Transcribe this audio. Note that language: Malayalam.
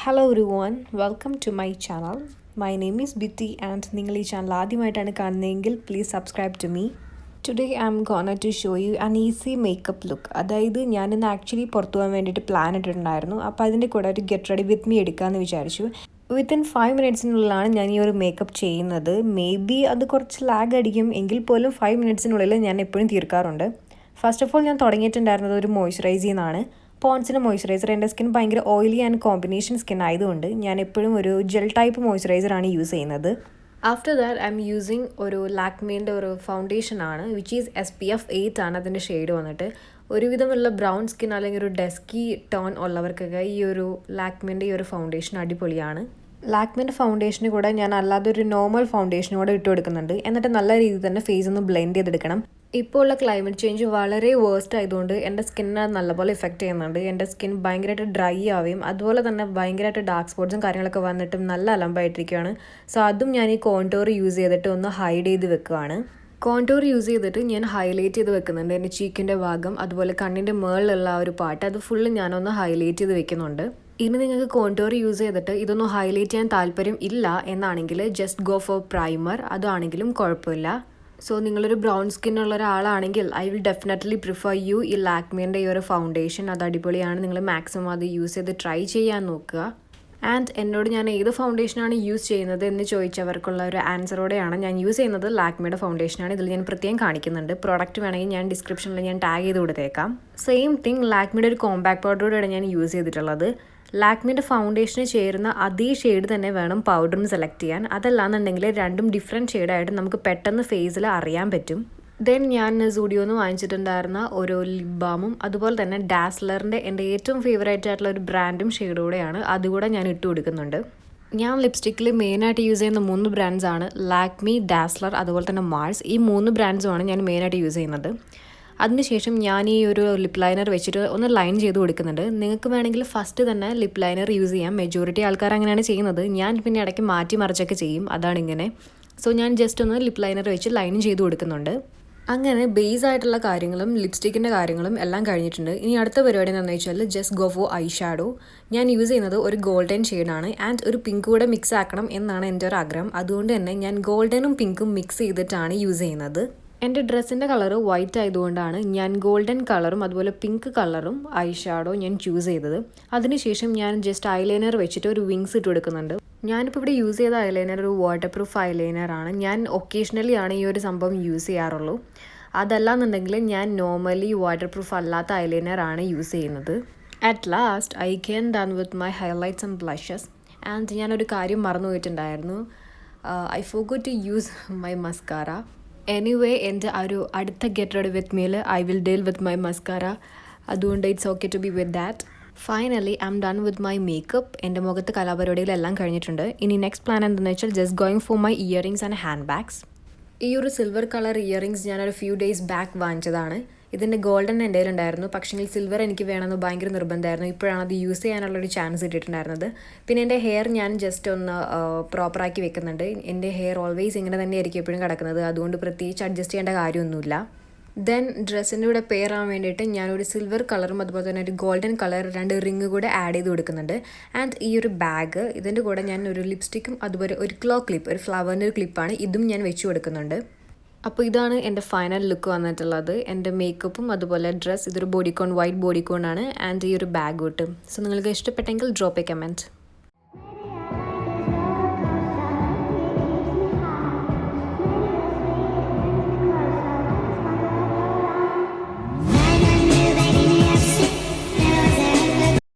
Hello everyone, welcome to my channel. My name is Bitty and നിങ്ങൾ ഈ ചാനൽ ആദ്യമായിട്ടാണ് കാണുന്നതെങ്കിൽ please subscribe to me. Today I'm gonna to show you an easy makeup look. അതായത് ഞാനിന്ന് ആക്ച്വലി പുറത്തു പോകാൻ വേണ്ടിയിട്ട് പ്ലാൻ ഇട്ടിട്ടുണ്ടായിരുന്നു. അപ്പോൾ അതിൻ്റെ കൂടെ ഒരു ഗെറ്റ് റെഡി വിത്ത് മീ എടുക്കാമെന്ന് വിചാരിച്ചു. വിത്തിൻ 5 മിനിറ്റ്സിനുള്ളിലാണ് ഞാൻ ഈ ഒരു മേക്കപ്പ് ചെയ്യുന്നത്. മേ ബി അത് കുറച്ച് ലാഗ് അടിക്കും എങ്കിൽ പോലും 5 മിനിറ്റ്സിനുള്ളിൽ ഞാൻ എപ്പോഴും തീർക്കാറുണ്ട്. ഫസ്റ്റ് ഓഫ് ഓൾ ഞാൻ തുടങ്ങിയിട്ടുണ്ടായിരുന്നത് ഒരു മോയ്സ്ചറൈസ് ചെയ്യുന്നതാണ്. പോൺസിൻ്റെ മോയ്സ്ചറൈസർ. എൻ്റെ സ്കിൻ ഭയങ്കര ഓയിലി ആൻഡ് കോമ്പിനേഷൻ സ്കിൻ ആയതുകൊണ്ട് ഞാൻ എപ്പോഴും ഒരു ജെൽ ടൈപ്പ് മോയ്സ്ചറൈസറാണ് യൂസ് ചെയ്യുന്നത്. After that I M using ഒരു ലാക്മീൻ്റെ ഒരു ഫൗണ്ടേഷനാണ് വിച്ച് ഈസ് SPF 8 ആണ് അതിൻ്റെ ഷെയ്ഡ് വന്നിട്ട്. ഒരുവിധമുള്ള ബ്രൗൺ സ്കിൻ അല്ലെങ്കിൽ ഒരു ഡസ്കി ടോൺ ഉള്ളവർക്കൊക്കെ ഈ ഒരു ലാക്മീൻ്റെ ഈ ഒരു ഫൗണ്ടേഷൻ അടിപൊളിയാണ്. ലാക്മീൻ്റെ ഫൗണ്ടേഷന് കൂടെ ഞാൻ അല്ലാതെ ഒരു നോർമൽ ഫൗണ്ടേഷനും കൂടെ ഇട്ട് കൊടുക്കുന്നുണ്ട്. എന്നിട്ട് നല്ല രീതിയിൽ തന്നെ ഫേസ് ഒന്ന് ബ്ലെൻഡ് ചെയ്തെടുക്കണം. ഇപ്പോൾ ഉള്ള ക്ലൈമറ്റ് ചേഞ്ച് വളരെ വേഴ്സ്റ്റ് ആയതുകൊണ്ട് എൻ്റെ സ്കിന്നിനെ നല്ലപോലെ ഇഫക്റ്റ് ചെയ്യുന്നുണ്ട്. എൻ്റെ സ്കിൻ ഭയങ്കരമായിട്ട് ഡ്രൈ ആവുകയും അതുപോലെ തന്നെ ഭയങ്കരമായിട്ട് ഡാർക്ക് സ്പോട്ട്സും കാര്യങ്ങളൊക്കെ വന്നിട്ടും നല്ല അലമ്പായിട്ടിരിക്കുകയാണ്. സോ അതും ഞാൻ ഈ കോൺടോർ യൂസ് ചെയ്തിട്ട് ഒന്ന് ഹൈഡ് ചെയ്ത് വെക്കുകയാണ്. കോൺടോർ യൂസ് ചെയ്തിട്ട് ഞാൻ ഹൈലൈറ്റ് ചെയ്ത് വെക്കുന്നുണ്ട്. എൻ്റെ ചീക്കിൻ്റെ ഭാഗം അതുപോലെ കണ്ണിൻ്റെ മുകളിലുള്ള ആ ഒരു പാർട്ട് അത് ഫുള്ള് ഞാനൊന്ന് ഹൈലൈറ്റ് ചെയ്ത് വെക്കുന്നുണ്ട്. ഇനി നിങ്ങൾക്ക് കോൺടോർ യൂസ് ചെയ്തിട്ട് ഇതൊന്നും ഹൈലൈറ്റ് ചെയ്യാൻ താല്പര്യം ഇല്ല എന്നാണെങ്കിൽ ജസ്റ്റ് ഗോ ഫോർ പ്രൈമർ, അതാണെങ്കിലും കുഴപ്പമില്ല. സോ നിങ്ങളൊരു ബ്രൗൺ സ്കിന്നുള്ള ഒരാളാണെങ്കിൽ I will definitely prefer you ഈ ലാക്മീൻ്റെ ഈ ഒരു ഫൗണ്ടേഷൻ. അത് അടിപൊളിയാണ്. നിങ്ങൾ മാക്സിമം അത് യൂസ് ചെയ്ത് ട്രൈ ചെയ്യാൻ നോക്കുക. ആൻഡ് എന്നോട് ഞാൻ ഏത് ഫൗണ്ടേഷനാണ് യൂസ് ചെയ്യുന്നത് എന്ന് ചോദിച്ചവർക്കുള്ള ഒരു ആൻസറോടെയാണ് ഞാൻ യൂസ് ചെയ്യുന്നത് ലാക്മീയുടെ ഫൗണ്ടേഷനാണ്. ഇതിൽ ഞാൻ പ്രത്യേകം കാണിക്കുന്നുണ്ട്. പ്രോഡക്റ്റ് വേണമെങ്കിൽ ഞാൻ ഡിസ്ക്രിപ്ഷനിൽ ഞാൻ ടാഗ് ചെയ്ത് കൊടുത്തേക്കാം. സെയിം തിങ് ലാക്മീയുടെ ഒരു കോമ്പാക്ട് പൗഡറോടെയാണ് ഞാൻ യൂസ് ചെയ്തിട്ടുള്ളത്. ലാക്മീൻ്റെ ഫൗണ്ടേഷന് ചേരുന്ന അതേ ഷെയ്ഡ് തന്നെ വേണം പൗഡറും സെലക്ട് ചെയ്യാൻ. അതല്ലാന്നുണ്ടെങ്കിൽ രണ്ടും ഡിഫറെൻറ്റ് ഷെയ്ഡായിട്ട് നമുക്ക് പെട്ടെന്ന് ഫേസിൽ അറിയാൻ പറ്റും. ദെൻ ഞാൻ സൂഡിയോന്ന് വാങ്ങിച്ചിട്ടുണ്ടായിരുന്ന ഒരു ലിപ് ബാമും അതുപോലെ തന്നെ ഡാസ്ലറിൻ്റെ എൻ്റെ ഏറ്റവും ഫേവറേറ്റ് ആയിട്ടുള്ള ഒരു ബ്രാൻഡും ഷെയ്ഡോടെയാണ് അതുകൂടെ ഞാൻ ഇട്ട് കൊടുക്കുന്നുണ്ട്. ഞാൻ ലിപ്സ്റ്റിക്കിൽ മെയിനായിട്ട് യൂസ് ചെയ്യുന്ന 3 ബ്രാൻഡ്സാണ് ലാക്മി, ഡാസ്ലർ അതുപോലെ തന്നെ മാർസ്. ഈ 3 ബ്രാൻഡ്സുമാണ് ഞാൻ മെയിനായിട്ട് യൂസ് ചെയ്യുന്നത്. അതിനുശേഷം ഞാൻ ഈ ഒരു ലിപ്പ് ലൈനർ വെച്ചിട്ട് ഒന്ന് ലൈൻ ചെയ്ത് കൊടുക്കുന്നുണ്ട്. നിങ്ങൾക്ക് വേണമെങ്കിൽ ഫസ്റ്റ് തന്നെ ലിപ്പ് ലൈനർ യൂസ് ചെയ്യാം. മെജോറിറ്റി ആൾക്കാർ അങ്ങനെയാണ് ചെയ്യുന്നത്. ഞാൻ പിന്നെ ഇടയ്ക്ക് മാറ്റി മറിച്ചൊക്കെ ചെയ്യും. അതാണ് ഇങ്ങനെ. സോ ഞാൻ ജസ്റ്റ് ഒന്ന് ലിപ്പ് ലൈനർ വെച്ച് ലൈൻ ചെയ്ത് കൊടുക്കുന്നുണ്ട്. അങ്ങനെ ബേസ് ആയിട്ടുള്ള കാര്യങ്ങളും ലിപ്സ്റ്റിക്കിൻ്റെ കാര്യങ്ങളും എല്ലാം കഴിഞ്ഞിട്ടുണ്ട്. ഇനി അടുത്ത പരിപാടി എന്താണെന്ന് വെച്ചാൽ just go four I shadow. ഞാൻ യൂസ് ചെയ്യുന്നത് ഒരു ഗോൾഡൻ ഷെയ്ഡാണ് ആൻഡ് ഒരു പിങ്ക് കൂടെ മിക്സ് ആക്കണം എന്നാണ് എൻ്റെ ഒരു ആഗ്രഹം. അതുകൊണ്ട് തന്നെ ഞാൻ ഗോൾഡനും പിങ്കും മിക്സ് ചെയ്തിട്ടാണ് യൂസ് ചെയ്യുന്നത്. എൻ്റെ ഡ്രസ്സിൻ്റെ കളറ് വൈറ്റ് ആയതുകൊണ്ടാണ് ഞാൻ ഗോൾഡൻ കളറും അതുപോലെ പിങ്ക് കളറും ഐ ഷാഡോ ഞാൻ ചൂസ് ചെയ്തത്. അതിനുശേഷം ഞാൻ ജസ്റ്റ് ഐലൈനർ വെച്ചിട്ട് ഒരു വിങ്സ് ഇട്ട് കൊടുക്കുന്നുണ്ട്. ഞാനിപ്പോൾ ഇവിടെ യൂസ് ചെയ്ത ഐലൈനർ ഒരു വാട്ടർ പ്രൂഫ് ഐലൈനറാണ്. ഞാൻ ഒക്കേഷണലി ആണ് ഈ ഒരു സംഭവം യൂസ് ചെയ്യാറുള്ളൂ. അതല്ലാന്നുണ്ടെങ്കിൽ ഞാൻ നോർമലി വാട്ടർ പ്രൂഫ് അല്ലാത്ത ഐലൈനറാണ് യൂസ് ചെയ്യുന്നത്. At last I can done with my highlights and blushes. And ഞാനൊരു കാര്യം മറന്നു പോയിട്ടുണ്ടായിരുന്നു. I forgot to use my mascara. Anyway എൻ്റെ ഒരു അടുത്ത get ready with me I will deal with my mascara. അതുകൊണ്ട് it's okay to be with that. Finally I am done with my makeup. എൻ്റെ മുഖത്ത് കലാപരിപാടികളെല്ലാം കഴിഞ്ഞിട്ടുണ്ട്. ഇനി നെക്സ്റ്റ് പ്ലാൻ എന്താണെന്ന് വെച്ചാൽ just going for my earrings and hand bags. ഈ ഒരു സിൽവർ കളർ ഇയറിങ്സ് ഞാനൊരു ഫ്യൂ ഡേയ്സ് ബാക്ക് വാങ്ങിച്ചതാണ്. ഇതിൻ്റെ ഗോൾഡൻ എൻ്റെ കയ്യിലുണ്ടായിരുന്നു. പക്ഷേ സിൽവർ എനിക്ക് വേണമെന്ന് ഭയങ്കര നിർബന്ധമായിരുന്നു. ഇപ്പോഴാണ് അത് യൂസ് ചെയ്യാനുള്ളൊരു ചാൻസ് കിട്ടിയിട്ടുണ്ടായിരുന്നത്. പിന്നെ എൻ്റെ ഹെയർ ഞാൻ ജസ്റ്റ് ഒന്ന് പ്രോപ്പറാക്കി വെക്കുന്നുണ്ട്. എൻ്റെ ഹെയർ ഓൾവേസ് ഇങ്ങനെ തന്നെ ആയിരിക്കും എപ്പോഴും കിടക്കുന്നത്. അതുകൊണ്ട് പ്രത്യേകിച്ച് അഡ്ജസ്റ്റ് ചെയ്യേണ്ട കാര്യമൊന്നുമില്ല. ദെൻ ഡ്രസ്സിൻ്റെ കൂടെ പെയറാൻ വേണ്ടിയിട്ട് ഞാനൊരു സിൽവർ കളറും അതുപോലെ തന്നെ ഒരു ഗോൾഡൻ കളർ 2 റിങ് കൂടെ ആഡ് ചെയ്ത് കൊടുക്കുന്നുണ്ട്. ആൻഡ് ഈ ഒരു ബാഗ് ഇതിൻ്റെ കൂടെ ഞാൻ ഒരു ലിപ്സ്റ്റിക്കും അതുപോലെ ഒരു ക്ലോ ക്ലിപ്പ്, ഒരു ഫ്ലവറിൻ്റെ ഒരു ക്ലിപ്പാണ്, ഇതും ഞാൻ വെച്ച് കൊടുക്കുന്നുണ്ട്. അപ്പോൾ ഇതാണ് എൻ്റെ ഫൈനൽ ലുക്ക് വന്നിട്ടുള്ളത്. എൻ്റെ മേക്കപ്പും അതുപോലെ ഡ്രസ്സ് ഇതൊരു ബോഡിക്കോൺ, വൈറ്റ് ബോഡിക്കോൺ ആണ്. ആൻഡ് ഈ ഒരു ബാഗ് കിട്ടും. സോ നിങ്ങൾക്ക് ഇഷ്ടപ്പെട്ടെങ്കിൽ ഡ്രോപ്പ് എ കമൻറ്റ്.